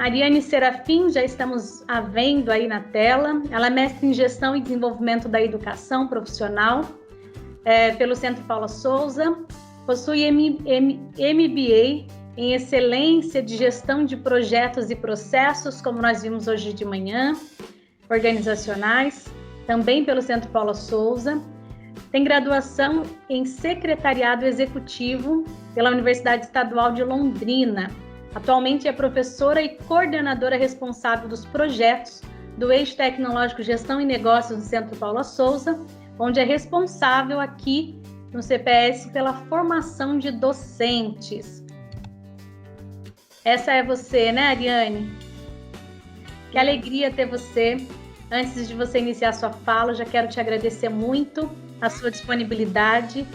Ariane Serafim, já estamos a vendo aí na tela. Ela é mestre em Gestão e Desenvolvimento da Educação Profissional pelo Centro Paula Souza. Possui MBA em Excelência de Gestão de Projetos e Processos, como nós vimos hoje de manhã, organizacionais, também pelo Centro Paula Souza. Tem graduação em Secretariado Executivo pela Universidade Estadual de Londrina. Atualmente é professora e coordenadora responsável dos projetos do Eixo Tecnológico Gestão e Negócios do Centro Paula Souza, onde é responsável aqui no CPS pela formação de docentes. Essa é você, né, Ariane? Que alegria ter você. Antes de você iniciar a sua fala, já quero te agradecer muito a sua disponibilidade.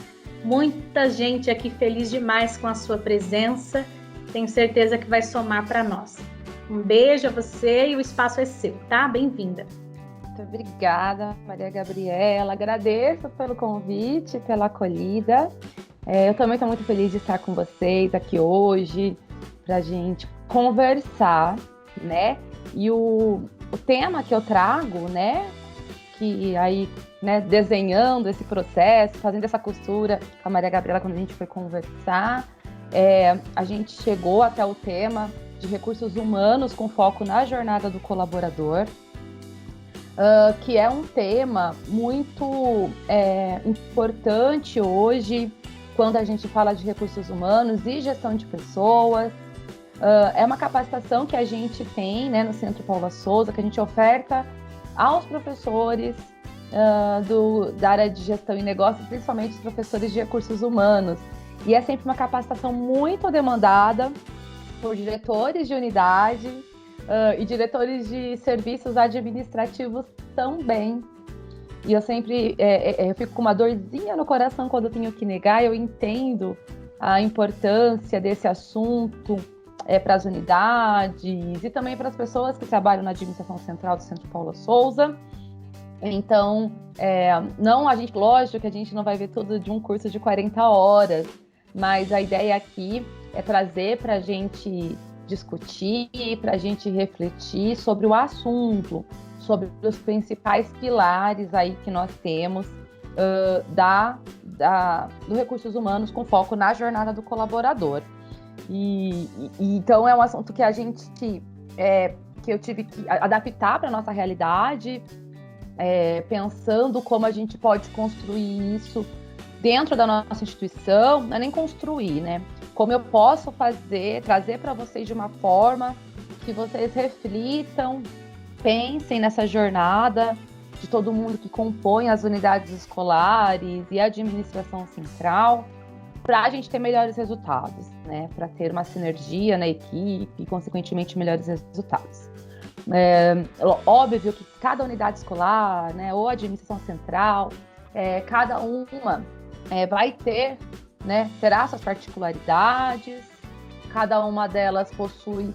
Muita gente aqui feliz demais com a sua presença. Tenho certeza que vai somar para nós. Um beijo a você e o espaço é seu, tá? Bem-vinda. Muito obrigada, Maria Gabriela. Agradeço pelo convite, pela acolhida. Eu também estou muito feliz de estar com vocês aqui hoje para a gente conversar, né? E o tema que eu trago, né? Que aí, né, desenhando esse processo, fazendo essa costura com a Maria Gabriela quando a gente foi conversar, a gente chegou até o tema de recursos humanos com foco na jornada do colaborador, que é um tema muito importante hoje, quando a gente fala de recursos humanos e gestão de pessoas. É uma capacitação que a gente tem, né, no Centro Paula Souza, que a gente oferta aos professores da área de gestão e negócios, principalmente os professores de recursos humanos. E é sempre uma capacitação muito demandada por diretores de unidade e diretores de serviços administrativos também. E eu sempre eu fico com uma dorzinha no coração quando eu tenho que negar. Eu entendo a importância desse assunto para as unidades e também para as pessoas que trabalham na administração central do Centro Paula Souza. Então, lógico que a gente não vai ver tudo de um curso de 40 horas, mas a ideia aqui é trazer para a gente discutir, para a gente refletir sobre o assunto, sobre os principais pilares aí que nós temos do recursos humanos com foco na jornada do colaborador. Então é um assunto que que eu tive que adaptar para a nossa realidade, pensando como a gente pode construir isso dentro da nossa instituição. Não é nem construir, né? Como eu posso trazer para vocês de uma forma que vocês reflitam, pensem nessa jornada de todo mundo que compõe as unidades escolares e a administração central, para a gente ter melhores resultados, né? Para ter uma sinergia na equipe e, consequentemente, melhores resultados. Óbvio que cada unidade escolar, né, ou administração central, cada uma vai ter, né, terá suas particularidades, cada uma delas possui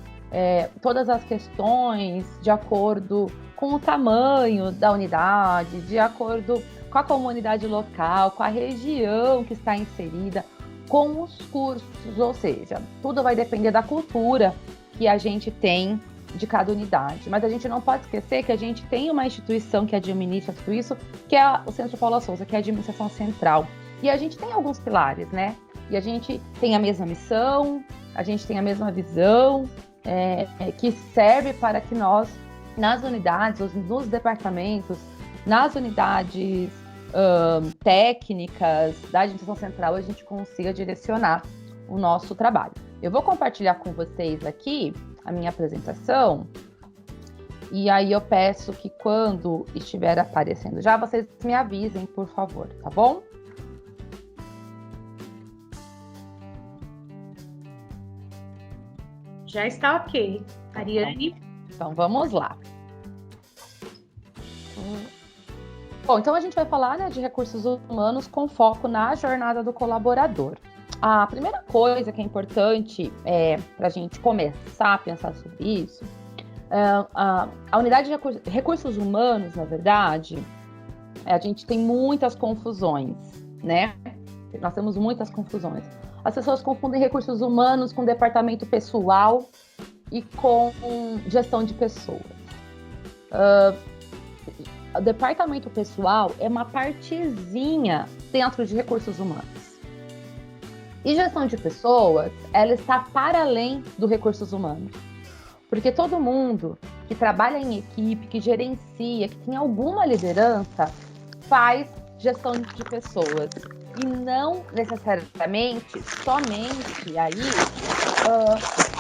todas as questões de acordo com o tamanho da unidade, de acordo com a comunidade local, com a região que está inserida, com os cursos, ou seja, tudo vai depender da cultura que a gente tem de cada unidade. Mas a gente não pode esquecer que a gente tem uma instituição que administra tudo isso, que é o Centro Paula Souza, que é a administração central. E a gente tem alguns pilares, né? E a gente tem a mesma missão, a gente tem a mesma visão, que serve para que nós, nas unidades, nos departamentos, nas unidades técnicas da administração central, a gente consiga direcionar o nosso trabalho. Eu vou compartilhar com vocês aqui a minha apresentação, e aí eu peço que quando estiver aparecendo já, vocês me avisem, por favor, tá bom? Já está ok, Ariane. Então vamos lá. Bom, então a gente vai falar, né, de recursos humanos com foco na jornada do colaborador. A primeira coisa que é importante para a gente começar a pensar sobre isso, a unidade de recursos humanos, na verdade, a gente tem muitas confusões, né? Nós temos muitas confusões. As pessoas confundem recursos humanos com departamento pessoal, e com gestão de pessoas. O departamento pessoal é uma partezinha dentro de recursos humanos. E gestão de pessoas, ela está para além do recursos humanos. Porque todo mundo que trabalha em equipe, que gerencia, que tem alguma liderança, faz gestão de pessoas. E não necessariamente, somente aí.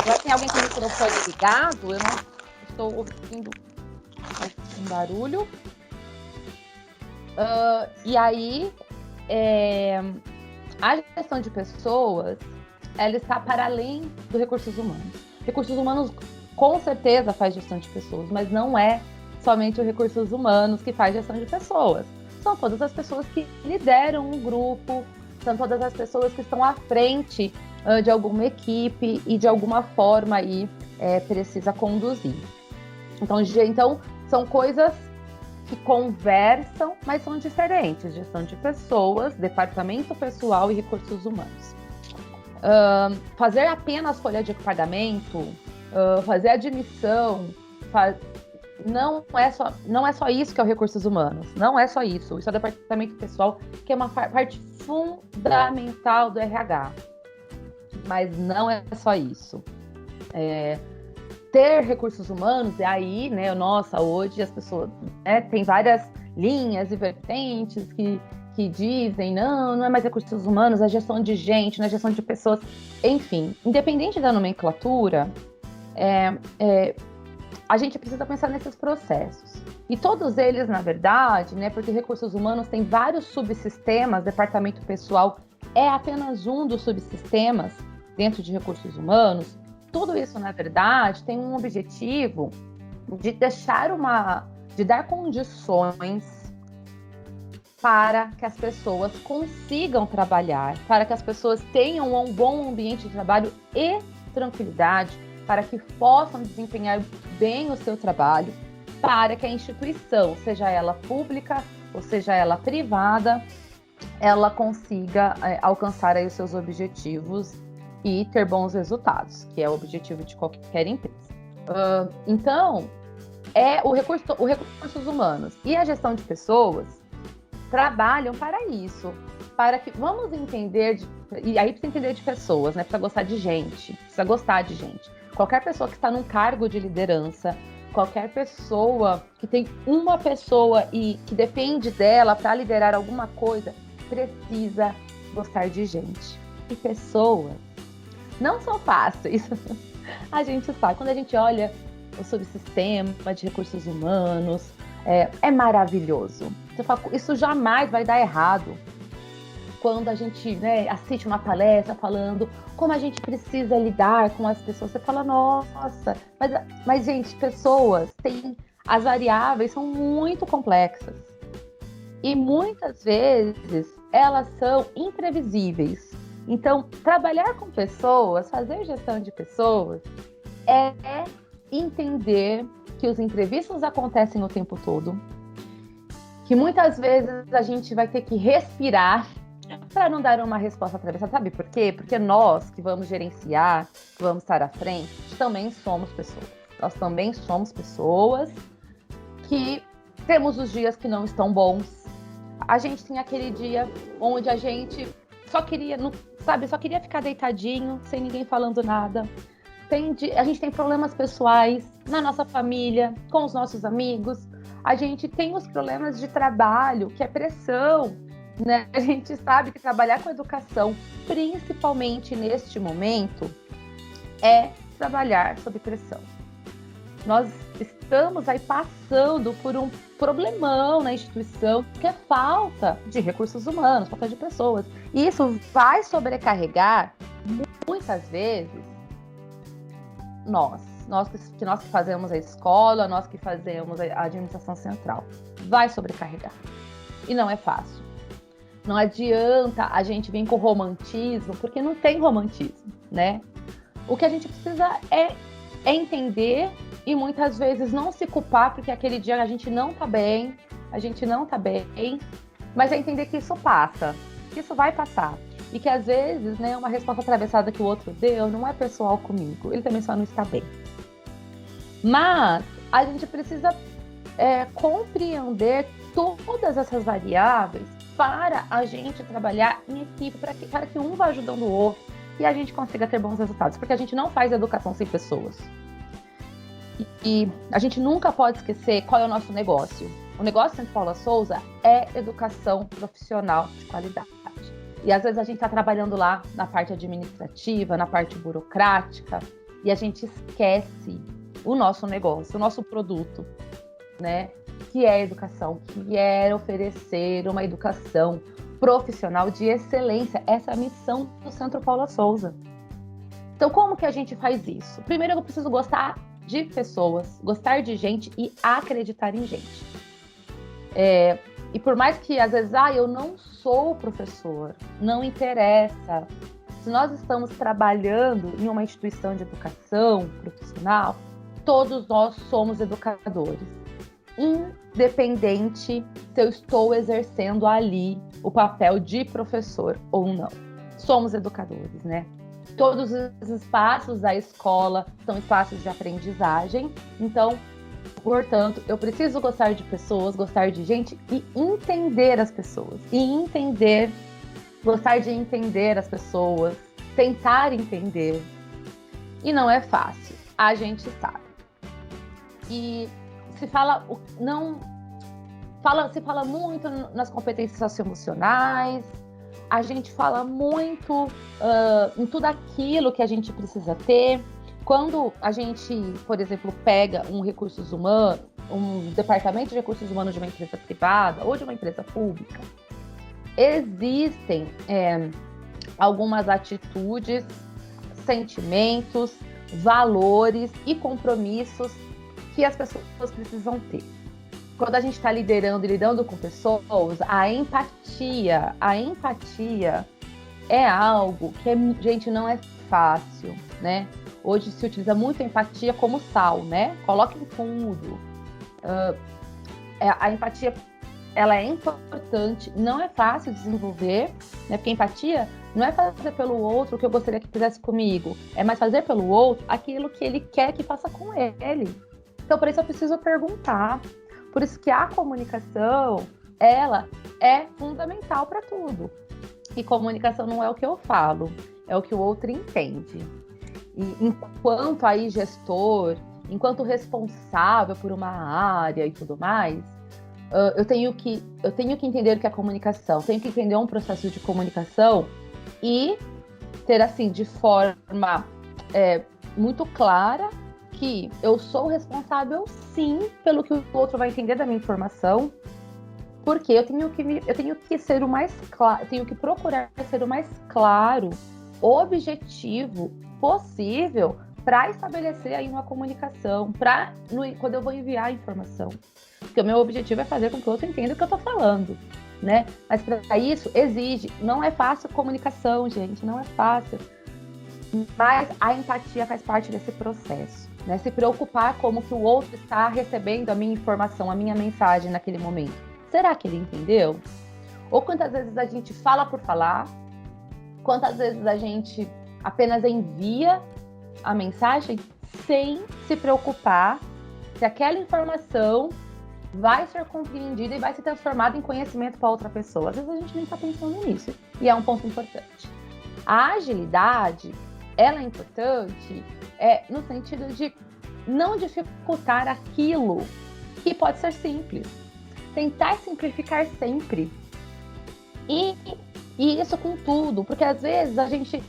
Já tem alguém com o microfone ligado, eu não estou ouvindo um barulho. E aí, a gestão de pessoas, ela está para além do recursos humanos. Recursos humanos, com certeza, faz gestão de pessoas, mas não é somente os recursos humanos que faz gestão de pessoas. São todas as pessoas que lideram um grupo, são todas as pessoas que estão à frente de alguma equipe e de alguma forma aí precisa conduzir. Então, são coisas que conversam, mas são diferentes. Gestão de pessoas, departamento pessoal e recursos humanos. Fazer apenas folha de pagamento, fazer admissão, não é só isso que é o recursos humanos. Não é só isso. Isso é o departamento pessoal, que é uma parte fundamental do RH. Mas não é só isso. Ter recursos humanos, e aí, né, nossa, hoje as pessoas, né, tem várias linhas e vertentes que dizem, não é mais recursos humanos, é gestão de gente, não é gestão de pessoas. Enfim, independente da nomenclatura, a gente precisa pensar nesses processos. E todos eles, na verdade, né, porque recursos humanos tem vários subsistemas, departamento pessoal é apenas um dos subsistemas dentro de recursos humanos. Tudo isso, na verdade, tem um objetivo de dar condições para que as pessoas consigam trabalhar, para que as pessoas tenham um bom ambiente de trabalho e tranquilidade, para que possam desempenhar bem o seu trabalho, para que a instituição, seja ela pública ou seja ela privada, ela consiga alcançar aí os seus objetivos e ter bons resultados, que é o objetivo de qualquer empresa. Então, os recursos humanos e a gestão de pessoas trabalham para isso, para que vamos entender, e aí precisa entender de pessoas, né? Precisa gostar de gente, precisa gostar de gente. Qualquer pessoa que está num cargo de liderança, qualquer pessoa que tem uma pessoa e que depende dela para liderar alguma coisa, precisa gostar de gente. E pessoas não são fáceis. A gente sabe, quando a gente olha o subsistema de recursos humanos, é maravilhoso. Você fala, isso jamais vai dar errado. Quando a gente, né, assiste uma palestra falando como a gente precisa lidar com as pessoas, você fala, nossa, mas gente, pessoas as variáveis são muito complexas. E muitas vezes elas são imprevisíveis. Então, trabalhar com pessoas, fazer gestão de pessoas, é entender que os imprevistos acontecem o tempo todo, que muitas vezes a gente vai ter que respirar para não dar uma resposta atravessada. Sabe por quê? Porque nós que vamos gerenciar, que vamos estar à frente, também somos pessoas. Nós também somos pessoas que temos os dias que não estão bons. A gente tem aquele dia onde a gente só queria ficar deitadinho, sem ninguém falando nada. A gente tem problemas pessoais na nossa família, com os nossos amigos. A gente tem os problemas de trabalho, que é pressão, né? A gente sabe que trabalhar com educação, principalmente neste momento, é trabalhar sob pressão. Nós estamos aí passando por um problemão na instituição, que é falta de recursos humanos, falta de pessoas. E isso vai sobrecarregar, muitas vezes, nós que fazemos a escola, nós que fazemos a administração central. Vai sobrecarregar. E não é fácil. Não adianta a gente vir com romantismo, porque não tem romantismo, né? O que a gente precisa é entender e muitas vezes não se culpar, porque aquele dia a gente não tá bem, mas é entender que isso passa, que isso vai passar. E que às vezes, né, uma resposta atravessada que o outro deu não é pessoal comigo, ele também só não está bem. Mas a gente precisa compreender todas essas variáveis para a gente trabalhar em equipe, para que um vá ajudando o outro e a gente consiga ter bons resultados, porque a gente não faz educação sem pessoas. E a gente nunca pode esquecer qual é o nosso negócio. O negócio Centro Paula Souza é educação profissional de qualidade. E às vezes a gente está trabalhando lá na parte administrativa, na parte burocrática, e a gente esquece o nosso negócio, o nosso produto, né? Que é a educação, que é oferecer uma educação profissional de excelência. Essa é a missão do Centro Paula Souza. Então, como que a gente faz isso? Primeiro, eu preciso gostar de pessoas, gostar de gente e acreditar em gente. E por mais que, às vezes, eu não sou professor, não interessa. Se nós estamos trabalhando em uma instituição de educação profissional, todos nós somos educadores. Independente se eu estou exercendo ali o papel de professor ou não. Somos educadores, né? Todos os espaços da escola são espaços de aprendizagem. Então, portanto, eu preciso gostar de pessoas, gostar de gente e entender as pessoas. Gostar de entender as pessoas, tentar entender. E não é fácil, a gente sabe. E se fala muito nas competências socioemocionais, a gente fala muito em tudo aquilo que a gente precisa ter. Quando a gente, por exemplo, pega um departamento de recursos humanos de uma empresa privada ou de uma empresa pública, existem algumas atitudes, sentimentos, valores e compromissos que as pessoas precisam ter. Quando a gente está liderando e lidando com pessoas, a empatia é algo que, gente, não é fácil, né? Hoje se utiliza muito a empatia como sal, né? Coloque em tudo. A empatia, ela é importante, não é fácil desenvolver, né? Porque empatia não é fazer pelo outro o que eu gostaria que fizesse comigo, é mais fazer pelo outro aquilo que ele quer que faça com ele. Então, por isso eu preciso perguntar. Por isso que a comunicação, ela é fundamental para tudo. E comunicação não é o que eu falo, é o que o outro entende. E enquanto aí gestor, enquanto responsável por uma área e tudo mais, eu tenho que entender o que é comunicação, tenho que entender um processo de comunicação e ter, assim, de forma muito clara, que eu sou responsável, sim, pelo que o outro vai entender da minha informação, porque eu tenho que ser o mais claro, tenho que procurar ser o mais claro, objetivo possível para estabelecer aí uma comunicação, quando eu vou enviar a informação. Porque o meu objetivo é fazer com que o outro entenda o que eu estou falando, né? Mas para isso não é fácil comunicação, gente, não é fácil. Mas a empatia faz parte desse processo. Né, se preocupar como que o outro está recebendo a minha informação, a minha mensagem naquele momento. Será que ele entendeu? Ou quantas vezes a gente fala por falar? Quantas vezes a gente apenas envia a mensagem sem se preocupar se aquela informação vai ser compreendida e vai ser transformada em conhecimento para outra pessoa? Às vezes a gente nem está pensando nisso. E é um ponto importante. A agilidade, ela é importante no sentido de não dificultar aquilo que pode ser simples. Tentar simplificar sempre. E isso com tudo, porque às vezes a gente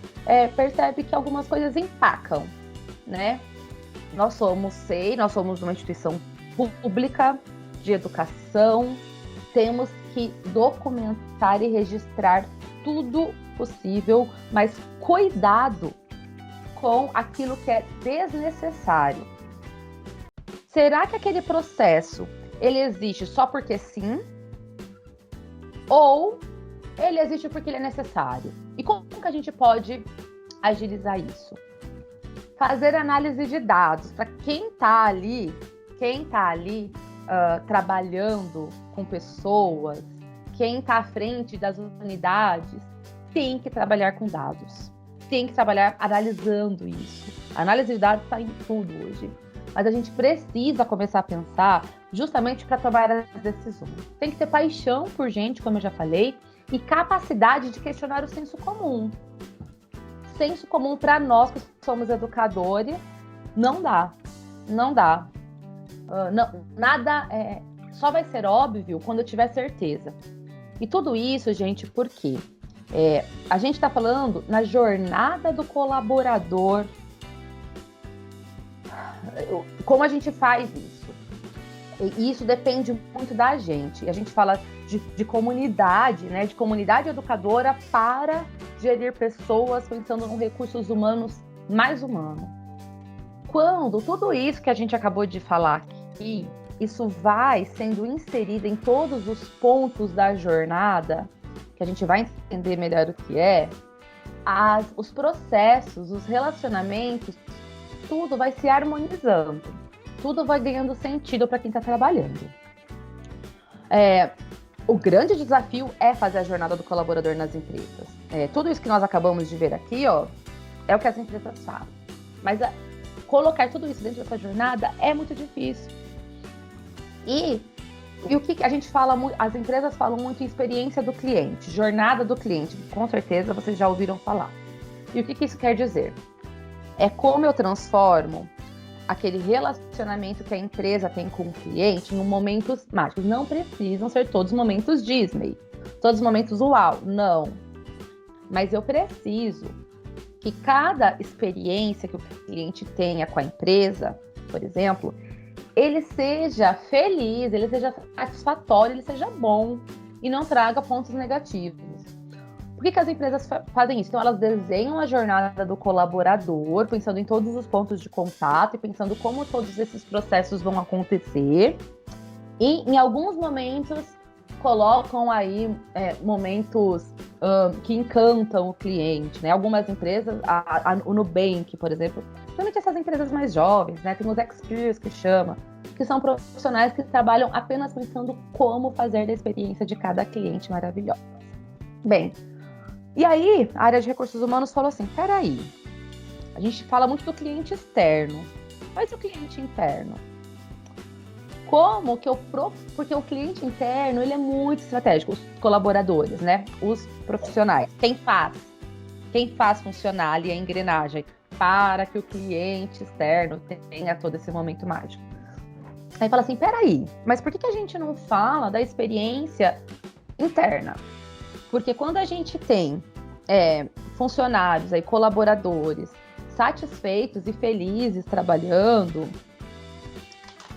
percebe que algumas coisas empacam, né? Nós somos uma instituição pública de educação, temos que documentar e registrar tudo possível, mas cuidado com aquilo que é desnecessário. Será que aquele processo ele existe só porque sim? Ou ele existe porque ele é necessário? E como que a gente pode agilizar isso? Fazer análise de dados para quem está ali trabalhando com pessoas, quem está à frente das unidades, tem que trabalhar com dados. Tem que trabalhar analisando isso. A análise de dados está em tudo hoje. mas a gente precisa começar a pensar justamente para tomar as decisões. Tem que ter paixão por gente, como eu já falei, e capacidade de questionar o senso comum. Senso comum para nós que somos educadores, não dá. Nada só vai ser óbvio quando eu tiver certeza. E tudo isso, gente, por quê? A gente está falando na jornada do colaborador. Como a gente faz isso? E isso depende muito da gente. A gente fala de comunidade, né? De comunidade educadora para gerir pessoas pensando em recursos humanos mais humanos. Quando tudo isso que a gente acabou de falar aqui, isso vai sendo inserido em todos os pontos da jornada, que a gente vai entender melhor o que os processos, os relacionamentos, tudo vai se harmonizando, tudo vai ganhando sentido para quem está trabalhando. O grande desafio é fazer a jornada do colaborador nas empresas. Tudo isso que nós acabamos de ver aqui, é o que as empresas falam. Mas colocar tudo isso dentro dessa jornada é muito difícil. E o que a gente fala muito, as empresas falam muito em experiência do cliente, jornada do cliente, com certeza vocês já ouviram falar. E o que isso quer dizer? É como eu transformo aquele relacionamento que a empresa tem com o cliente em momentos mágicos. Não precisam ser todos momentos Disney, todos momentos uau, não. Mas eu preciso que cada experiência que o cliente tenha com a empresa, por exemplo, ele seja feliz, ele seja satisfatório, ele seja bom e não traga pontos negativos. Por que as empresas fazem isso? Então, elas desenham a jornada do colaborador, pensando em todos os pontos de contato e pensando como todos esses processos vão acontecer. E, em alguns momentos, colocam aí momentos que encantam o cliente, né? Algumas empresas, o Nubank, por exemplo, principalmente essas empresas mais jovens, né? Tem os Experis, que chama, que são profissionais que trabalham apenas pensando como fazer da experiência de cada cliente maravilhosa. Bem, e aí a área de recursos humanos falou assim, peraí, a gente fala muito do cliente externo, mas o cliente interno? Como que porque o cliente interno, ele é muito estratégico, os colaboradores, né? Os profissionais. Quem faz funcionar ali a engrenagem para que o cliente externo tenha todo esse momento mágico. Aí fala assim, peraí, mas por que a gente não fala da experiência interna? Porque quando a gente tem funcionários, aí, colaboradores satisfeitos e felizes trabalhando,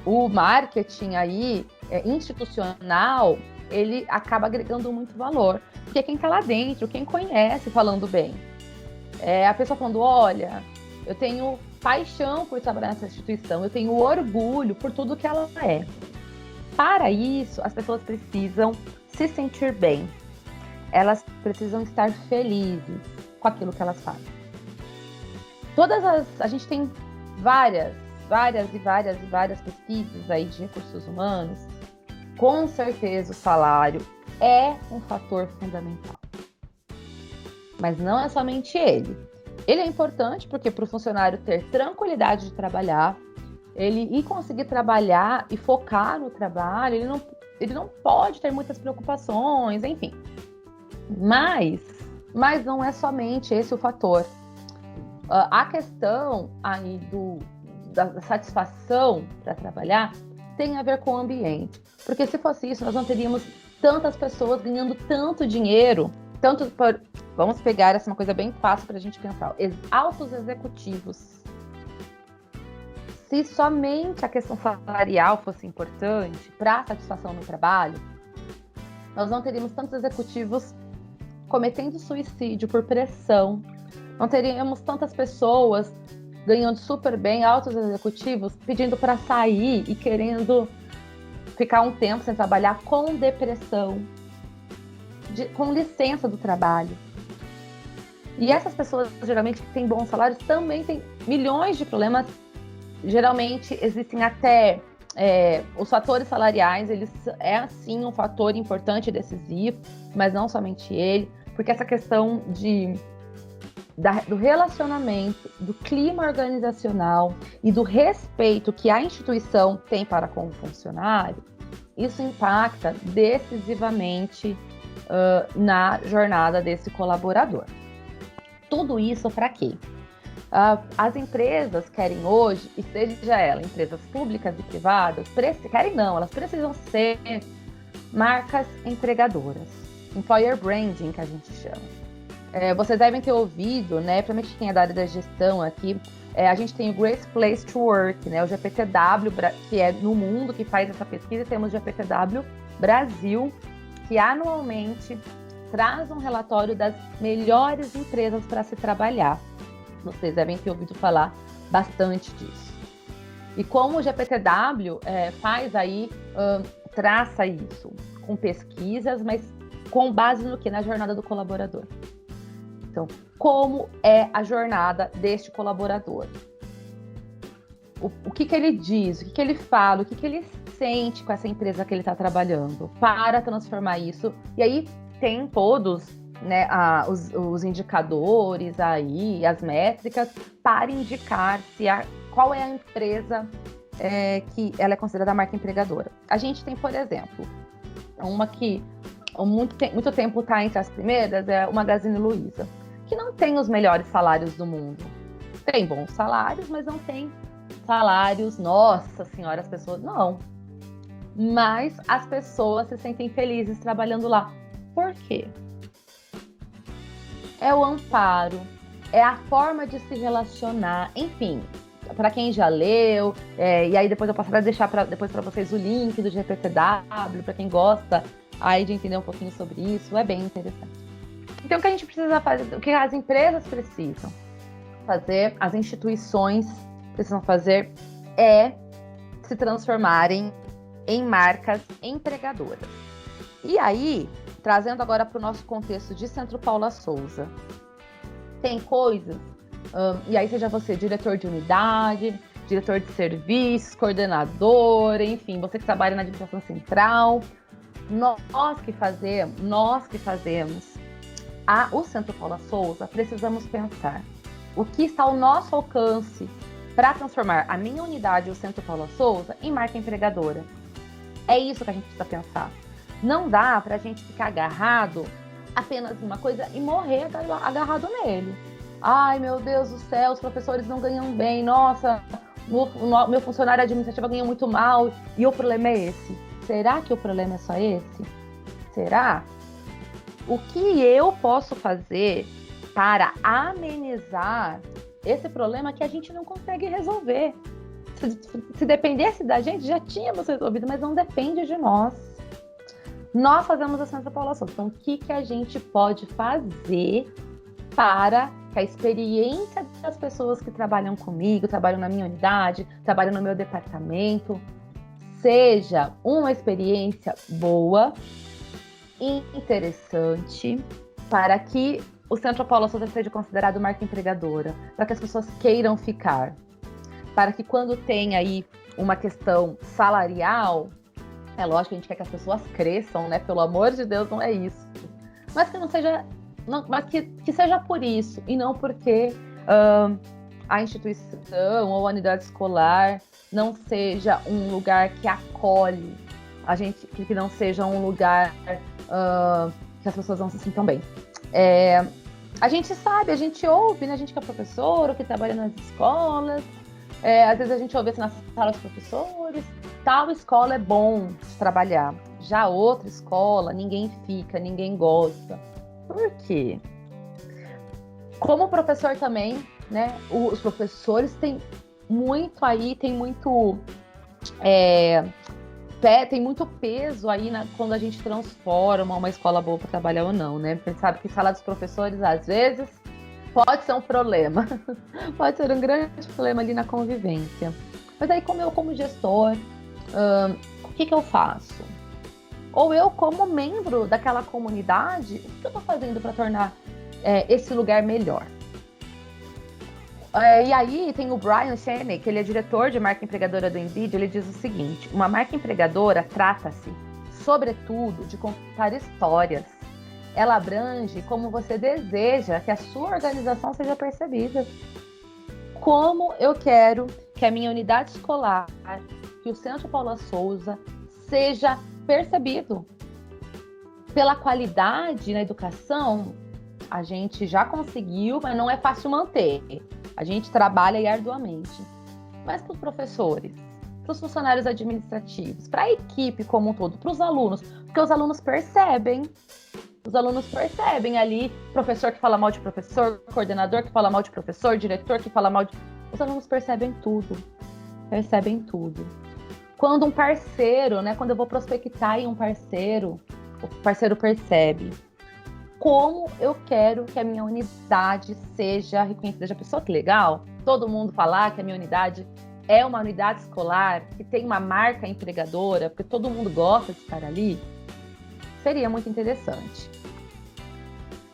o marketing aí, institucional, ele acaba agregando muito valor. Porque quem está lá dentro, quem conhece falando bem. A pessoa falando, olha, eu tenho paixão por trabalhar nessa instituição, eu tenho orgulho por tudo que ela é. Para isso, as pessoas precisam se sentir bem. Elas precisam estar felizes com aquilo que elas fazem. A gente tem várias pesquisas aí de recursos humanos. Com certeza o salário é um fator fundamental. Mas não é somente ele. Ele é importante porque para o funcionário ter tranquilidade de trabalhar, ele conseguir trabalhar e focar no trabalho, ele não pode ter muitas preocupações, enfim. Mas não é somente esse o fator. A questão aí da satisfação para trabalhar tem a ver com o ambiente. Porque se fosse isso, nós não teríamos tantas pessoas ganhando tanto dinheiro, vamos pegar essa uma coisa bem fácil para a gente pensar. Altos executivos. Se somente a questão salarial fosse importante para a satisfação no trabalho, nós não teríamos tantos executivos cometendo suicídio por pressão, não teríamos tantas pessoas ganhando super bem, altos executivos, pedindo para sair e querendo ficar um tempo sem trabalhar com depressão, com licença do trabalho. E essas pessoas, geralmente, que têm bons salários, também têm milhões de problemas. Geralmente, existem até os fatores salariais, eles sim um fator importante e decisivo, mas não somente ele, porque essa questão de do relacionamento, do clima organizacional e do respeito que a instituição tem para com o funcionário, isso impacta decisivamente na jornada desse colaborador. Tudo isso para quê? As empresas querem hoje, e seja ela empresas públicas e privadas, elas precisam ser marcas empregadoras, employer branding, que a gente chama. Vocês devem ter ouvido, né, principalmente quem é da área da gestão aqui, a gente tem o Great Place to Work, né, o GPTW, que é no mundo que faz essa pesquisa, e temos o GPTW Brasil, que anualmente traz um relatório das melhores empresas para se trabalhar. Vocês devem ter ouvido falar bastante disso. E como o GPTW faz aí, traça isso com pesquisas, mas com base no que? Na jornada do colaborador. Então, como é a jornada deste colaborador? O que ele diz, o que ele fala, o que ele sente com essa empresa que ele está trabalhando para transformar isso. E aí tem todos, né, os indicadores aí, as métricas, para indicar qual é a empresa que ela é considerada a marca empregadora. A gente tem, por exemplo, uma que muito tempo está entre as primeiras, é o Magazine Luiza, que não tem os melhores salários do mundo. Tem bons salários, mas não tem salários, nossa senhora, as pessoas, não. Mas as pessoas se sentem felizes trabalhando lá. Por quê? É o amparo, é a forma de se relacionar, enfim, para quem já leu, e aí depois eu posso deixar para vocês o link do GPTW, para quem gosta aí de entender um pouquinho sobre isso, é bem interessante. Então, o que a gente precisa fazer, o que as empresas precisam fazer, as instituições precisam fazer, é se transformarem em marcas empregadoras. E aí, trazendo agora para o nosso contexto de Centro Paula Souza, tem coisas, e aí seja você diretor de unidade, diretor de serviços, coordenador, enfim, você que trabalha na administração central, nós que fazemos o Centro Paula Souza, precisamos pensar o que está ao nosso alcance para transformar a minha unidade, o Centro Paula Souza, em marca empregadora. É isso que a gente precisa pensar. Não dá para a gente ficar agarrado apenas em uma coisa e morrer agarrado nele. Ai, meu Deus do céu, os professores não ganham bem, nossa, meu funcionário administrativo ganha muito mal, e o problema é esse. Será que o problema é só esse? Será? O que eu posso fazer para amenizar esse problema que a gente não consegue resolver? Se dependesse da gente, já tínhamos resolvido, mas não depende de nós. Nós fazemos a Centro Paula Souza. Então, o que a gente pode fazer para que a experiência das pessoas que trabalham comigo, trabalham na minha unidade, trabalham no meu departamento, seja uma experiência boa, interessante, para que o Centro Paula Souza seja considerado marca empregadora, para que as pessoas queiram ficar, para que quando tem aí uma questão salarial, é lógico que a gente quer que as pessoas cresçam, né? Pelo amor de Deus, não é isso. Mas que não seja, mas que seja por isso, e não porque a instituição ou a unidade escolar não seja um lugar que acolhe a gente, que não seja um lugar que as pessoas não se sintam bem. A gente sabe, a gente ouve, né? A gente que é professor, ou que trabalha nas escolas, às vezes a gente ouve assim na sala dos professores, tal escola é bom de trabalhar, já outra escola, ninguém fica, ninguém gosta. Por quê? Como professor também, né? Os professores têm muito tem muito peso aí quando a gente transforma uma escola boa para trabalhar ou não, né? Porque a gente sabe que sala dos professores, às vezes, pode ser um problema. Pode ser um grande problema ali na convivência. Mas aí, como gestor, o que eu faço? Ou eu, como membro daquela comunidade, o que eu estou fazendo para tornar esse lugar melhor? E aí tem o Brian Cheney, que ele é diretor de marca empregadora do NVIDIA, ele diz o seguinte: uma marca empregadora trata-se, sobretudo, de contar histórias, ela abrange como você deseja que a sua organização seja percebida. Como eu quero que a minha unidade escolar, que o Centro Paula Souza, seja percebido. Pela qualidade na educação, a gente já conseguiu, mas não é fácil manter. A gente trabalha arduamente. Mas para os professores, para os funcionários administrativos, para a equipe como um todo, para os alunos, porque os alunos percebem. Os alunos percebem ali, professor que fala mal de professor, coordenador que fala mal de professor, diretor que fala mal de... Os alunos percebem tudo. Percebem tudo. Quando um parceiro, né, quando eu vou prospectar em um parceiro, o parceiro percebe. Como eu quero que a minha unidade seja reconhecida. Já pensou que legal? Todo mundo falar que a minha unidade é uma unidade escolar, que tem uma marca empregadora, porque todo mundo gosta de estar ali. Seria muito interessante.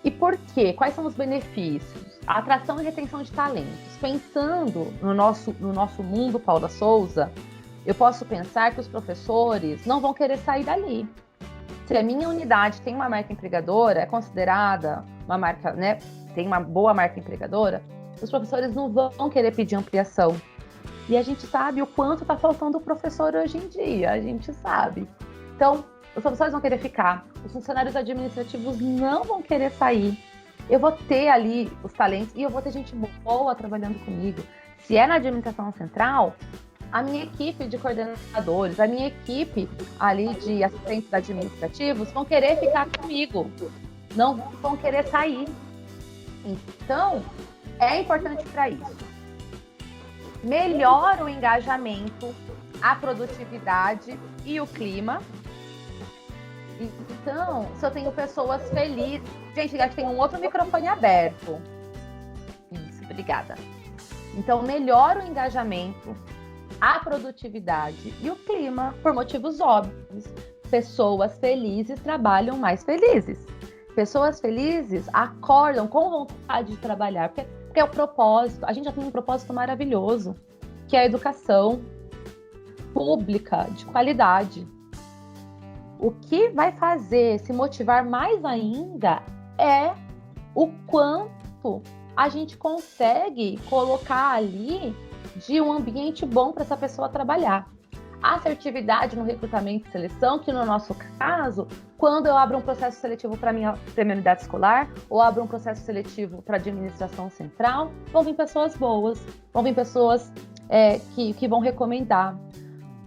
E por quê? Quais são os benefícios? A atração e retenção de talentos. Pensando no nosso mundo Paula Souza, eu posso pensar que os professores não vão querer sair dali. Se a minha unidade tem uma marca empregadora, é considerada uma marca, né, tem uma boa marca empregadora, os professores não vão querer pedir ampliação. E a gente sabe o quanto está faltando o professor hoje em dia, a gente sabe. Então, os professores vão querer ficar, os funcionários administrativos não vão querer sair. Eu vou ter ali os talentos e eu vou ter gente boa trabalhando comigo. Se é na administração central, a minha equipe de coordenadores, a minha equipe ali de assistentes administrativos vão querer ficar comigo, não vão querer sair. Então, é importante para isso. Melhora o engajamento, a produtividade e o clima. Então, se eu tenho pessoas felizes... Gente, acho que tem um outro microfone aberto. Isso, obrigada. Então, melhora o engajamento, a produtividade e o clima, por motivos óbvios. Pessoas felizes trabalham mais felizes. Pessoas felizes acordam com vontade de trabalhar, porque é o propósito. A gente já tem um propósito maravilhoso, que é a educação pública, de qualidade. O que vai fazer se motivar mais ainda é o quanto a gente consegue colocar ali de um ambiente bom para essa pessoa trabalhar. A assertividade no recrutamento e seleção, que no nosso caso, quando eu abro um processo seletivo para minha unidade escolar, ou abro um processo seletivo para a administração central, vão vir pessoas boas, vão vir pessoas que vão recomendar.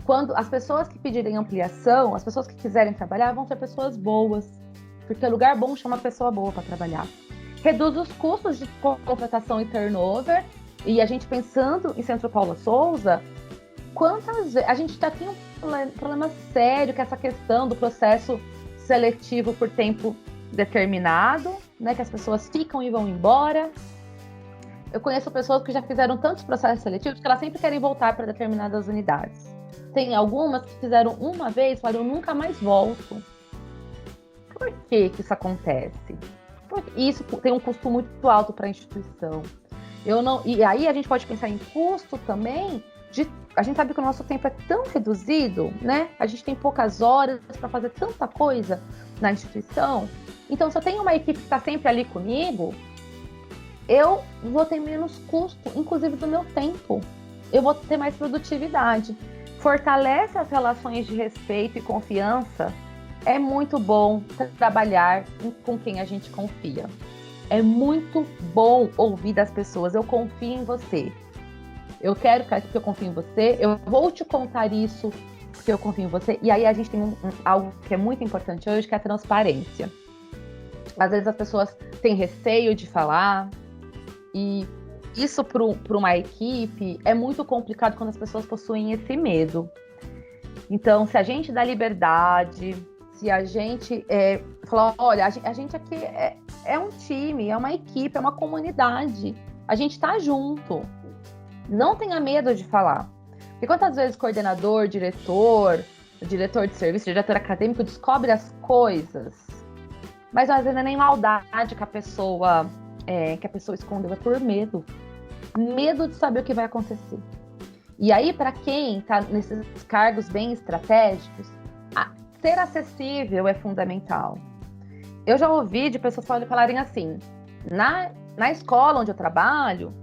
Quando as pessoas que pedirem ampliação, as pessoas que quiserem trabalhar, vão ser pessoas boas, porque lugar bom chama pessoa boa para trabalhar. Reduz os custos de contratação e turnover, e a gente pensando em Centro Paula Souza, quantas vezes a gente já tem um problema sério, que é essa questão do processo seletivo por tempo determinado, né, que as pessoas ficam e vão embora. Eu conheço pessoas que já fizeram tantos processos seletivos que elas sempre querem voltar para determinadas unidades. Tem algumas que fizeram uma vez e falaram, eu nunca mais volto. Por que isso acontece? Porque isso tem um custo muito alto para a instituição. E aí a gente pode pensar em custo também. A gente sabe que o nosso tempo é tão reduzido, né? A gente tem poucas horas para fazer tanta coisa na instituição. Então, se eu tenho uma equipe que está sempre ali comigo, eu vou ter menos custo, inclusive do meu tempo. Eu vou ter mais produtividade. Fortalece as relações de respeito e confiança. É muito bom trabalhar com quem a gente confia. É muito bom ouvir das pessoas. Eu confio em você. Eu quero que eu confie em você. Eu vou te contar isso porque eu confio em você. E aí a gente tem algo que é muito importante hoje, que é a transparência. Às vezes as pessoas têm receio de falar. E isso para uma equipe é muito complicado quando as pessoas possuem esse medo. Então, se a gente dá liberdade, se a gente falar, olha, a gente aqui é um time, é uma equipe, é uma comunidade. A gente está junto. Não tenha medo de falar. Porque quantas vezes coordenador, diretor de serviço, diretor acadêmico descobre as coisas, mas às vezes não é nem maldade que a pessoa escondeu, é por medo. Medo de saber o que vai acontecer. E aí, para quem está nesses cargos bem estratégicos, ser acessível é fundamental. eu já ouvi de pessoas falarem assim, na escola onde eu trabalho,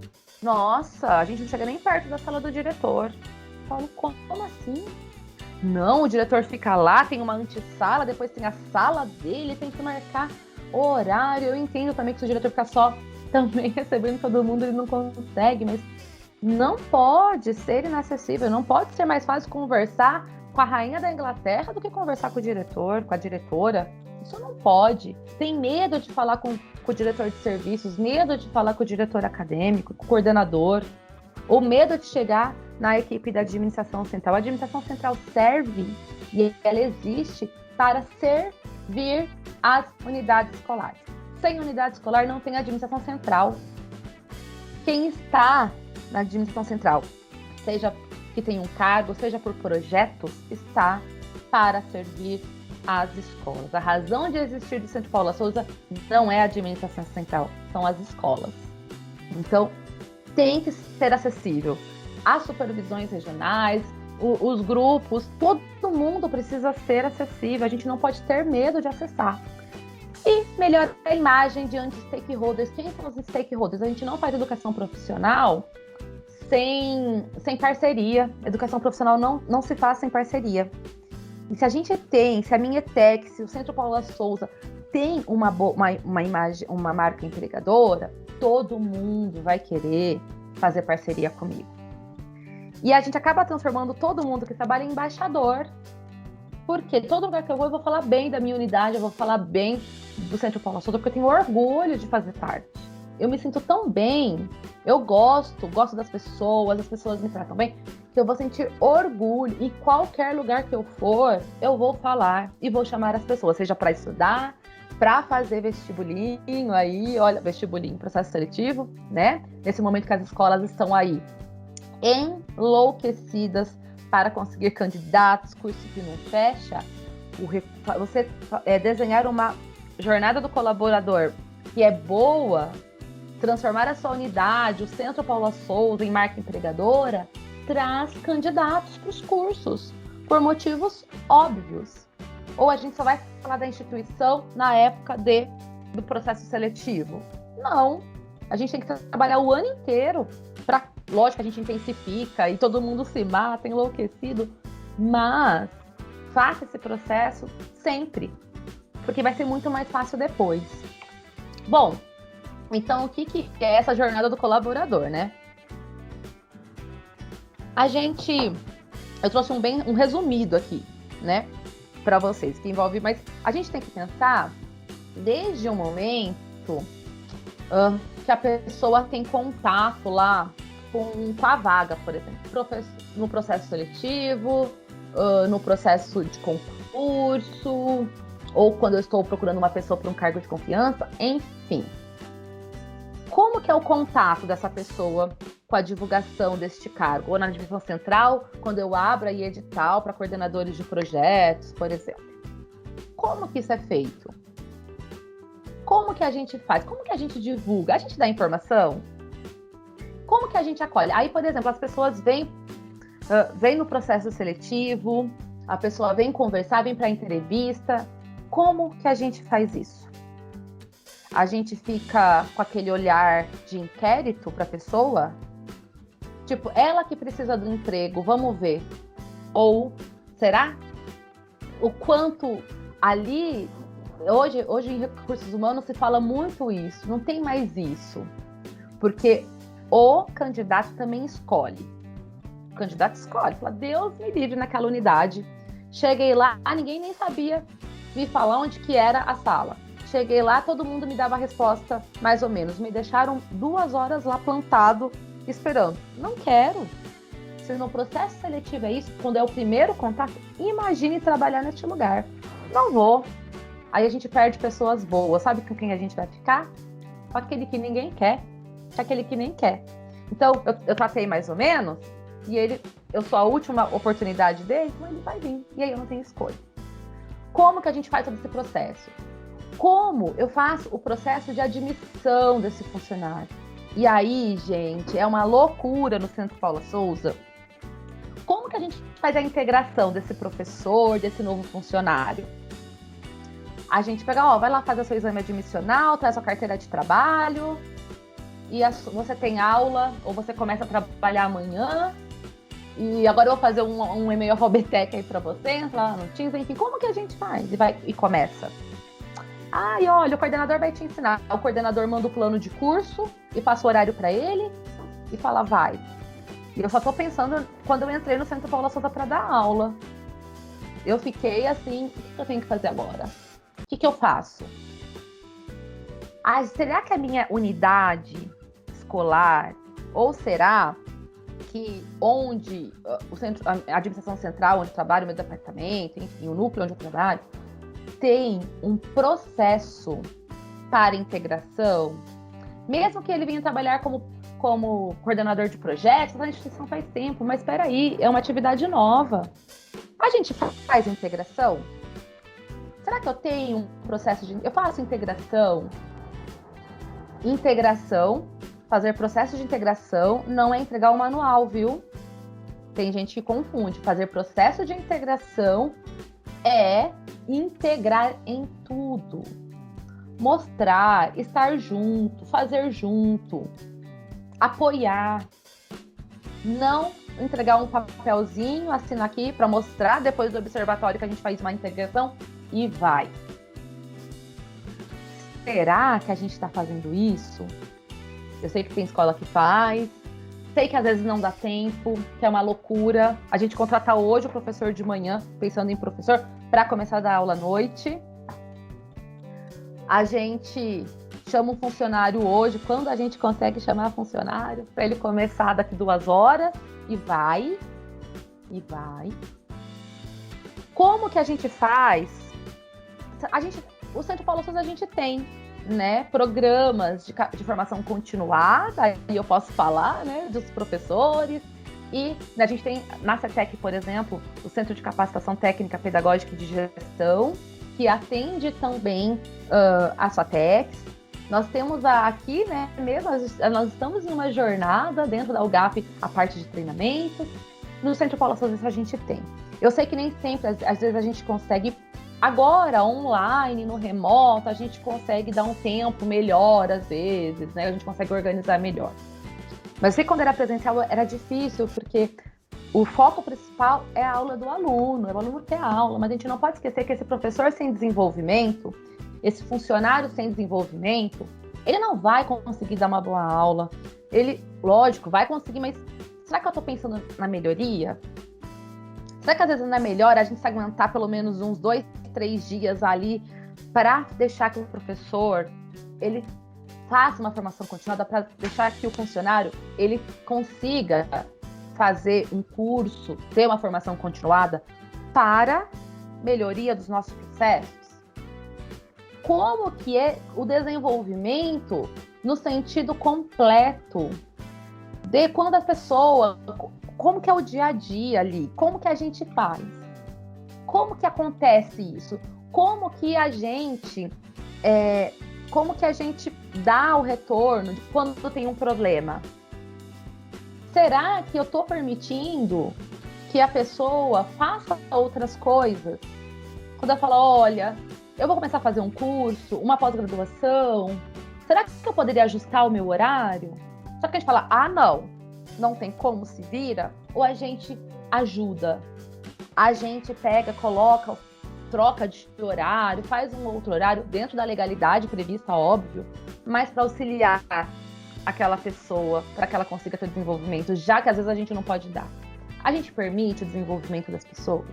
nossa, a gente não chega nem perto da sala do diretor. Eu falo, como assim? Não, o diretor fica lá, tem uma antessala, depois tem a sala dele, tem que marcar o horário. Eu entendo também que se o diretor ficar só também recebendo todo mundo, ele não consegue, mas não pode ser inacessível, não pode ser mais fácil conversar com a rainha da Inglaterra do que conversar com o diretor, com a diretora. Isso não pode. Tem medo de falar com o diretor de serviços, medo de falar com o diretor acadêmico, com o coordenador, ou medo de chegar na equipe da administração central. A administração central serve e ela existe para servir as unidades escolares. Sem unidade escolar não tem administração central. Quem está na administração central, seja que tenha um cargo, seja por projetos, está para servir as escolas. A razão de existir do Centro Paula Souza não é a administração central, são as escolas. Então, tem que ser acessível. As supervisões regionais, os grupos, todo mundo precisa ser acessível. A gente não pode ter medo de acessar. E melhorar a imagem diante de stakeholders. Quem são os stakeholders? A gente não faz educação profissional sem parceria. Educação profissional não se faz sem parceria. E se a gente tem, se a minha ETEC, se o Centro Paula Souza tem uma imagem, uma marca empregadora, todo mundo vai querer fazer parceria comigo. E a gente acaba transformando todo mundo que trabalha em embaixador. Porque todo lugar que eu vou falar bem da minha unidade, eu vou falar bem do Centro Paula Souza, porque eu tenho orgulho de fazer parte. Eu me sinto tão bem, eu gosto das pessoas, as pessoas me tratam bem, que eu vou sentir orgulho. Em qualquer lugar que eu for, eu vou falar e vou chamar as pessoas, seja para estudar, para fazer vestibulinho aí, olha, vestibulinho, processo seletivo, né? Nesse momento que as escolas estão aí enlouquecidas para conseguir candidatos, curso que não fecha, você desenhar uma jornada do colaborador que é boa, transformar a sua unidade, o Centro Paula Souza, em marca empregadora, traz candidatos para os cursos, por motivos óbvios. Ou a gente só vai falar da instituição na época do processo seletivo? Não, a gente tem que trabalhar o ano inteiro para... Lógico que a gente intensifica e todo mundo se mata, enlouquecido, mas faça esse processo sempre, porque vai ser muito mais fácil depois. Bom, então o que é essa jornada do colaborador, né? Eu trouxe um resumido aqui, né, para vocês, que envolve, mas a gente tem que pensar desde o momento que a pessoa tem contato lá com a vaga, por exemplo, no processo seletivo, no processo de concurso, ou quando eu estou procurando uma pessoa para um cargo de confiança, enfim. Como que é o contato dessa pessoa com a divulgação deste cargo? Ou na administração central, quando eu abro aí edital para coordenadores de projetos, por exemplo. Como que isso é feito? Como que a gente faz? Como que a gente divulga? A gente dá informação? Como que a gente acolhe? Aí, por exemplo, as pessoas vêm no processo seletivo, a pessoa vem conversar, vem para a entrevista. Como que a gente faz isso? A gente fica com aquele olhar de inquérito para a pessoa? Tipo, ela que precisa do emprego, vamos ver. Ou, será? O quanto ali... Hoje em recursos humanos se fala muito isso. Não tem mais isso. Porque... o candidato também escolhe. O candidato escolhe. Fala, Deus me livre naquela unidade. Cheguei lá, ninguém nem sabia me falar onde que era a sala. Cheguei lá, todo mundo me dava a resposta mais ou menos. Me deixaram 2 horas lá plantado, esperando. Não quero. Se no processo seletivo é isso, quando é o primeiro contato, imagine trabalhar neste lugar. Não vou. Aí a gente perde pessoas boas. Sabe com quem a gente vai ficar? Com aquele que ninguém quer. Aquele que nem quer. Então, eu tratei mais ou menos, e eu sou a última oportunidade dele, então ele vai vir. E aí eu não tenho escolha. Como que a gente faz todo esse processo? Como eu faço o processo de admissão desse funcionário? E aí, gente, é uma loucura no Centro Paula Souza. Como que a gente faz a integração desse professor, desse novo funcionário? A gente pega, vai lá fazer o seu exame admissional, traz sua carteira de trabalho, e você tem aula, ou você começa a trabalhar amanhã, e agora eu vou fazer um e-mail alfabetec aí pra você, entra lá no Teams, enfim, como que a gente faz? E começa. E olha, o coordenador vai te ensinar. O coordenador manda o plano de curso e passa o horário para ele e fala, vai. E eu só tô pensando, quando eu entrei no Centro Paula Souza para dar aula, eu fiquei assim, o que eu tenho que fazer agora? O que eu faço? Será que a minha unidade escolar, ou será que onde a administração central, onde eu trabalho, o meu departamento, enfim, o núcleo onde eu trabalho, tem um processo para integração, mesmo que ele venha trabalhar como coordenador de projetos, a instituição faz tempo, mas espera aí, é uma atividade nova. A gente faz integração? Será que eu tenho um processo de... Eu faço integração? Fazer processo de integração não é entregar o manual, viu? Tem gente que confunde. Fazer processo de integração é integrar em tudo. Mostrar, estar junto, fazer junto, apoiar. Não entregar um papelzinho, assinar aqui para mostrar depois do observatório que a gente faz uma integração e vai. Será que a gente está fazendo isso? Eu sei que tem escola que faz, sei que às vezes não dá tempo, que é uma loucura. A gente contrata hoje o professor de manhã, pensando em professor, para começar a dar aula à noite. A gente chama um funcionário hoje, quando a gente consegue chamar funcionário, para ele começar daqui 2 horas, e vai. Como que a gente faz? O Centro Paula Souza a gente tem, né, programas de formação continuada, aí eu posso falar, né, dos professores, e a gente tem na CETEC, por exemplo, o Centro de Capacitação Técnica Pedagógica e de Gestão, que atende também as FATECs. Nós temos aqui, né, mesmo, nós estamos em uma jornada dentro da UGAP, a parte de treinamento. No Centro Paula Souza isso a gente tem. Eu sei que nem sempre, às vezes a gente consegue. Agora, online, no remoto, a gente consegue dar um tempo melhor, às vezes, né? A gente consegue organizar melhor. Mas eu sei que quando era presencial era difícil, porque o foco principal é a aula do aluno, é o aluno ter aula, mas a gente não pode esquecer que esse professor sem desenvolvimento, esse funcionário sem desenvolvimento, ele não vai conseguir dar uma boa aula. Ele, lógico, vai conseguir, mas será que eu estou pensando na melhoria? Será que às vezes não é melhor a gente se aguentar pelo menos uns 2, 3 dias ali para deixar que o professor ele faça uma formação continuada, para deixar que o funcionário ele consiga fazer um curso, ter uma formação continuada para melhoria dos nossos processos? Como que é o desenvolvimento no sentido completo de quando a pessoa, como que é o dia a dia ali, como que a gente faz? Como que acontece isso? Como que a gente dá o retorno de quando tem um problema? Será que eu estou permitindo que a pessoa faça outras coisas? Quando ela fala, olha, eu vou começar a fazer um curso, uma pós-graduação, será que eu poderia ajustar o meu horário? Só que a gente fala, não tem como, se vira, ou a gente ajuda? A gente pega, coloca, troca de horário, faz um outro horário dentro da legalidade prevista, óbvio, mas para auxiliar aquela pessoa, para que ela consiga ter desenvolvimento, já que às vezes a gente não pode dar. A gente permite o desenvolvimento das pessoas?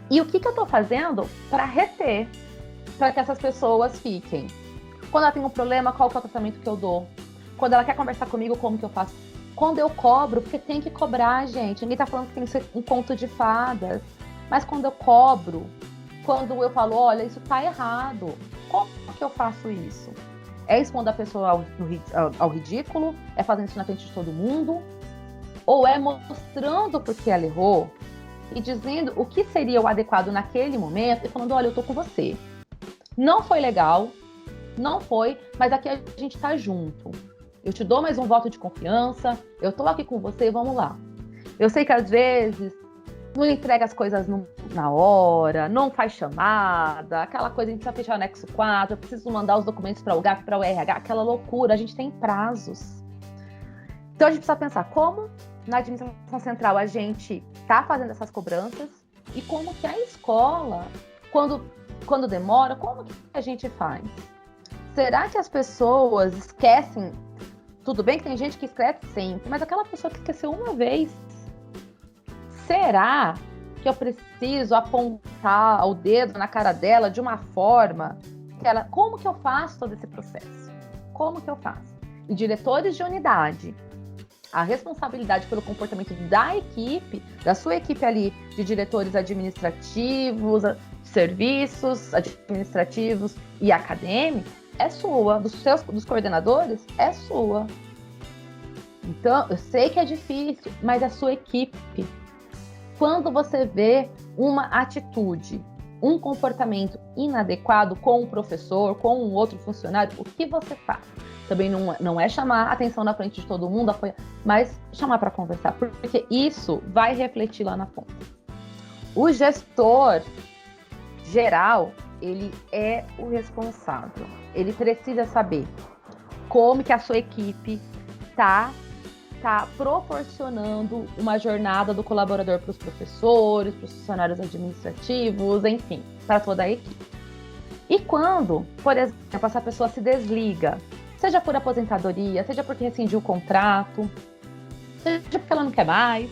E o que eu estou fazendo para reter, para que essas pessoas fiquem? Quando ela tem um problema, qual que é o tratamento que eu dou? Quando ela quer conversar comigo, como que eu faço? Quando eu cobro, porque tem que cobrar, gente. Ninguém tá falando que tem que ser um conto de fadas. Mas quando eu cobro, quando eu falo, olha, isso tá errado, como que eu faço isso? É expondo a pessoa ao ridículo? É fazendo isso na frente de todo mundo? Ou é mostrando porque ela errou e dizendo o que seria o adequado naquele momento e falando, olha, eu tô com você. Não foi legal, não foi, mas aqui a gente tá junto. Eu te dou mais um voto de confiança, eu tô aqui com você, vamos lá. Eu sei que às vezes não entrega as coisas na hora, não faz chamada, aquela coisa, a gente precisa fechar o anexo 4, eu preciso mandar os documentos para o GAF, para o RH, aquela loucura, a gente tem prazos. Então a gente precisa pensar como na administração central a gente está fazendo essas cobranças e como que a escola, quando demora, como que a gente faz? Será que as pessoas esquecem? Tudo bem que tem gente que esquece sempre, mas aquela pessoa que esqueceu uma vez, será que eu preciso apontar o dedo na cara dela de uma forma que ela... Como que eu faço todo esse processo? Como que eu faço? E diretores de unidade, a responsabilidade pelo comportamento da equipe, da sua equipe ali, de diretores administrativos, serviços administrativos e acadêmicos, é sua. Dos coordenadores, é sua. Então, eu sei que é difícil, mas é a sua equipe. Quando você vê uma atitude, um comportamento inadequado com um professor, com um outro funcionário, o que você faz? Também não é chamar a atenção na frente de todo mundo, apoiar, mas chamar para conversar, porque isso vai refletir lá na ponta. O gestor geral, ele é o responsável. Ele precisa saber como que a sua equipe está proporcionando uma jornada do colaborador para os professores, para os funcionários administrativos, enfim, para toda a equipe. E quando, por exemplo, essa pessoa se desliga, seja por aposentadoria, seja porque rescindiu o contrato, seja porque ela não quer mais,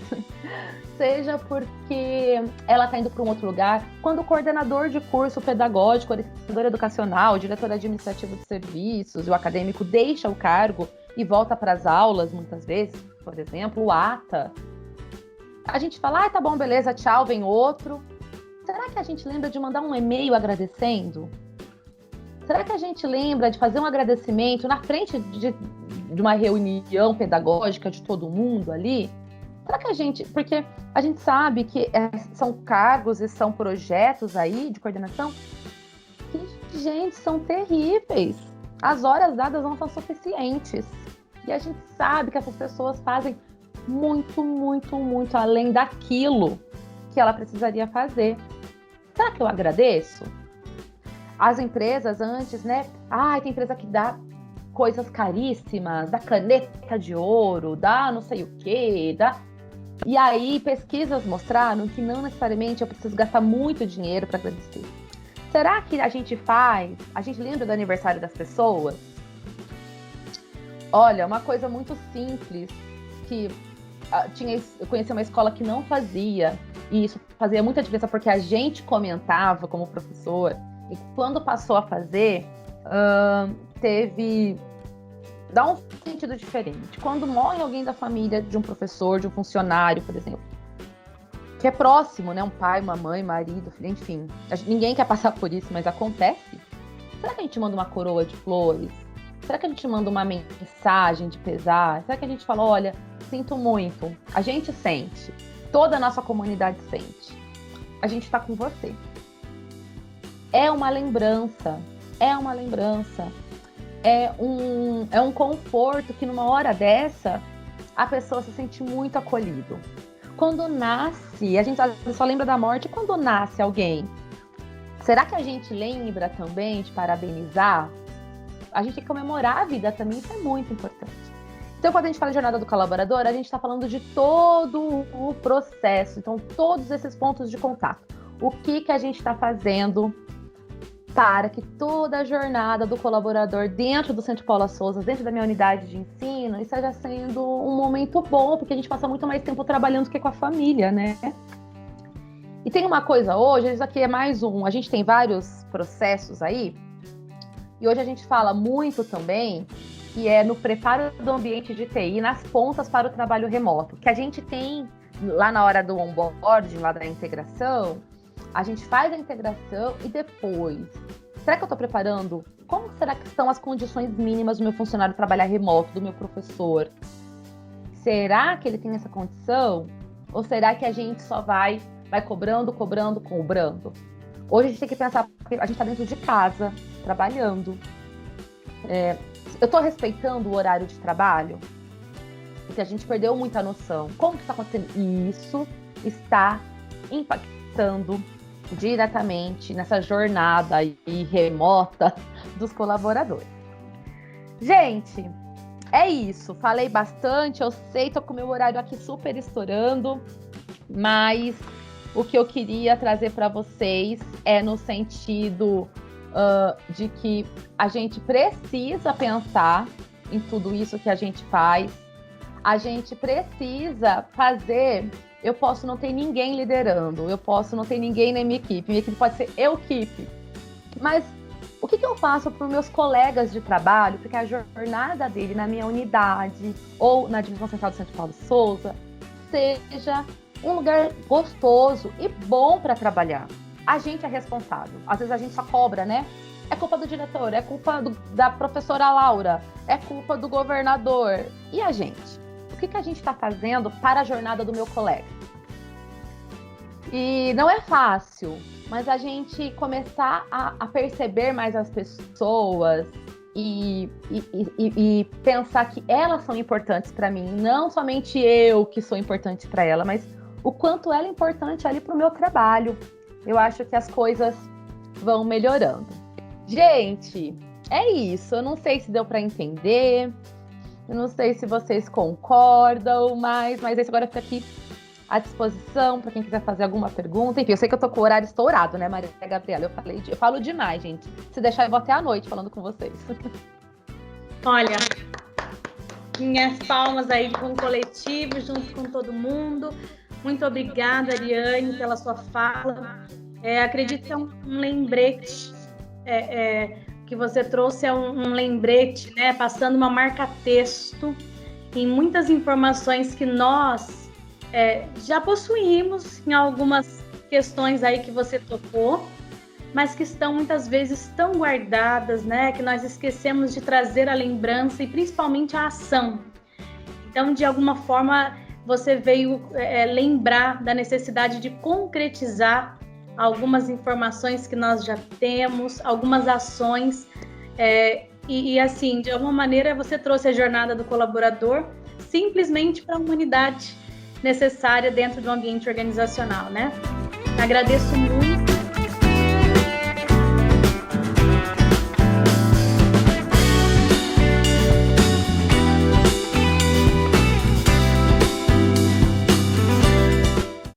seja porque ela está indo para um outro lugar, quando o coordenador de curso pedagógico, orientador educacional, diretor administrativo de serviços e o acadêmico deixa o cargo e volta para as aulas, muitas vezes, por exemplo, o ATA, a gente fala, tá bom, beleza, tchau, vem outro. Será que a gente lembra de mandar um e-mail agradecendo? Será que a gente lembra de fazer um agradecimento na frente de uma reunião pedagógica de todo mundo ali? Será que a gente... Porque a gente sabe que são cargos e são projetos aí de coordenação que, gente, são terríveis. As horas dadas não são suficientes. E a gente sabe que essas pessoas fazem muito, muito, muito além daquilo que ela precisaria fazer. Será que eu agradeço? As empresas antes, né? Tem empresa que dá coisas caríssimas, dá caneta de ouro, dá não sei o quê, dá... E aí pesquisas mostraram que não necessariamente eu preciso gastar muito dinheiro para agradecer. Será que a gente lembra do aniversário das pessoas? Olha, uma coisa muito simples, que eu conheci uma escola que não fazia, e isso fazia muita diferença porque a gente comentava como professor, e quando passou a fazer, dá um sentido diferente. Quando morre alguém da família de um professor, de um funcionário, por exemplo, que é próximo, né? Um pai, uma mãe, marido, filho, enfim. Ninguém quer passar por isso, mas acontece. Será que a gente manda uma coroa de flores? Será que a gente manda uma mensagem de pesar? Será que a gente fala, olha, sinto muito. A gente sente. Toda a nossa comunidade sente. A gente está com você. É uma lembrança. É uma lembrança. É um conforto que numa hora dessa a pessoa se sente muito acolhido. Quando nasce, a gente só lembra da morte quando nasce alguém. Será que a gente lembra também de parabenizar? A gente tem que comemorar a vida também, isso é muito importante. Então, quando a gente fala de jornada do colaborador, a gente está falando de todo o processo. Então, todos esses pontos de contato. O que a gente está fazendo para que toda a jornada do colaborador dentro do Centro Paula Souza, dentro da minha unidade de ensino, esteja sendo um momento bom, porque a gente passa muito mais tempo trabalhando do que com a família, né? E tem uma coisa hoje, isso aqui é mais um, a gente tem vários processos aí, e hoje a gente fala muito também, que é no preparo do ambiente de TI, nas pontas para o trabalho remoto, que a gente tem lá na hora do onboarding, lá da integração, a gente faz a integração e depois, será que eu estou preparando? Como será que estão as condições mínimas do meu funcionário trabalhar remoto, do meu professor? Será que ele tem essa condição? Ou será que a gente só vai cobrando? Hoje a gente tem que pensar, porque a gente está dentro de casa, trabalhando. Eu estou respeitando o horário de trabalho? Porque a gente perdeu muita noção. Como que está acontecendo? Isso está impactando diretamente nessa jornada aí remota dos colaboradores. Gente, é isso. Falei bastante, eu sei, tô com o meu horário aqui super estourando, mas o que eu queria trazer para vocês é no sentido de que a gente precisa pensar em tudo isso que a gente faz. A gente precisa fazer. Eu posso não ter ninguém liderando, eu posso não ter ninguém na minha equipe pode ser eu-equipe. Mas o que eu faço para os meus colegas de trabalho, porque a jornada dele na minha unidade ou na Divisão Central do Centro Paulo Souza seja um lugar gostoso e bom para trabalhar? A gente é responsável. Às vezes a gente só cobra, né? É culpa do diretor, é culpa da professora Laura, é culpa do governador. E a gente? O que a gente está fazendo para a jornada do meu colega? E não é fácil, mas a gente começar a perceber mais as pessoas e pensar que elas são importantes para mim, não somente eu que sou importante para ela, mas o quanto ela é importante ali para o meu trabalho. Eu acho que as coisas vão melhorando. Gente, é isso. Eu não sei se deu para entender. Eu não sei se vocês concordam, mas é isso. Agora fica aqui à disposição para quem quiser fazer alguma pergunta. Enfim, eu sei que eu tô com o horário estourado, né, Maria Gabriela? Eu falo demais, gente. Se deixar, eu vou até à noite falando com vocês. Olha, minhas palmas aí com o coletivo, junto com todo mundo. Muito obrigada, Ariane, pela sua fala. Acredito que é um lembrete. Que você trouxe é um lembrete, né? Passando uma marca-texto em muitas informações que nós já possuímos em algumas questões aí que você tocou, mas que estão muitas vezes tão guardadas, né? Que nós esquecemos de trazer a lembrança e principalmente a ação. Então, de alguma forma, você veio lembrar da necessidade de concretizar algumas informações que nós já temos, algumas ações, e assim, de alguma maneira você trouxe a jornada do colaborador simplesmente para a humanidade necessária dentro do ambiente organizacional, né? Agradeço muito